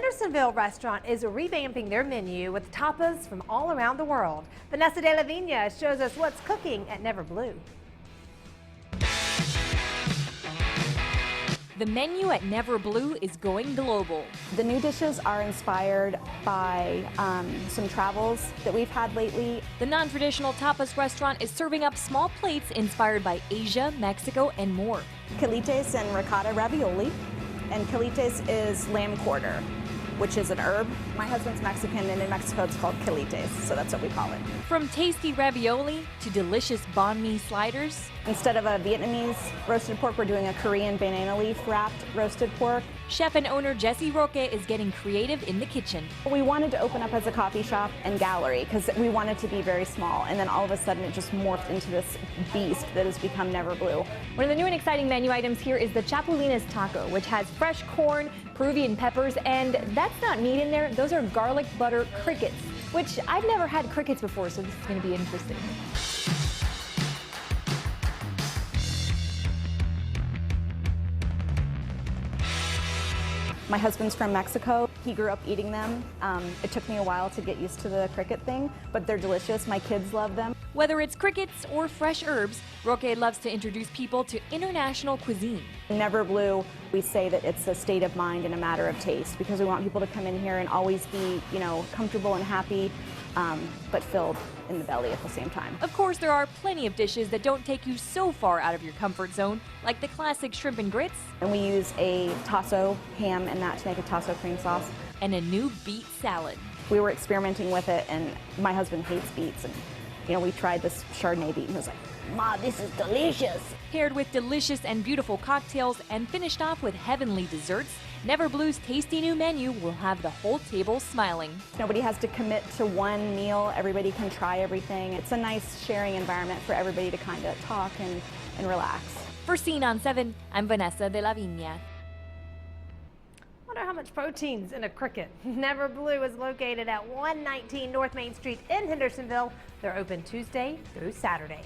Hendersonville restaurant is revamping their menu with tapas from all around the world. Vanessa de la Vina shows us what's cooking at Never Blue. The menu at Never Blue is going global. The new dishes are inspired by some travels that we've had lately. The non-traditional tapas restaurant is serving up small plates inspired by Asia, Mexico, and more. Quelites and ricotta ravioli. And quelites is lamb quarter, which is an herb. My husband's Mexican, and in Mexico it's called quelites, so that's what we call it. From tasty ravioli to delicious banh mi sliders. Instead of a Vietnamese roasted pork, we're doing a Korean banana leaf wrapped roasted pork. Chef and owner Jesse Roque is getting creative in the kitchen. We wanted to open up as a coffee shop and gallery because we wanted to be very small, and then all of a sudden it just morphed into this beast that has become Never Blue. One of the new and exciting menu items here is the Chapulines taco, which has fresh corn, Peruvian peppers, and that's not meat in there. Those are garlic butter crickets, which I've never had crickets before, so this is going to be interesting. My husband's from Mexico. He grew up eating them. It took me a while to get used to the cricket thing, but they're delicious. My kids love them. Whether it's crickets or fresh herbs, Roque loves to introduce people to international cuisine. Never Blue, we say that it's a state of mind and a matter of taste because we want people to come in here and always be, comfortable and happy, but filled in the belly at the same time. Of course, there are plenty of dishes that don't take you so far out of your comfort zone, like the classic shrimp and grits. And we use a tasso ham and that to make a tasso cream sauce. And a new beet salad. We were experimenting with it, and my husband hates beets, and we tried this Chardonnay beet and was like, "Ma, this is delicious." Paired with delicious and beautiful cocktails and finished off with heavenly desserts, Never Blue's tasty new menu will have the whole table smiling. Nobody has to commit to one meal. Everybody can try everything. It's a nice sharing environment for everybody to kind of talk and relax. For Scene on 7, I'm Vanessa de la Vina. Wonder how much protein's in a cricket. Never Blue is located at 119 North Main Street in Hendersonville. They're open Tuesday through Saturday.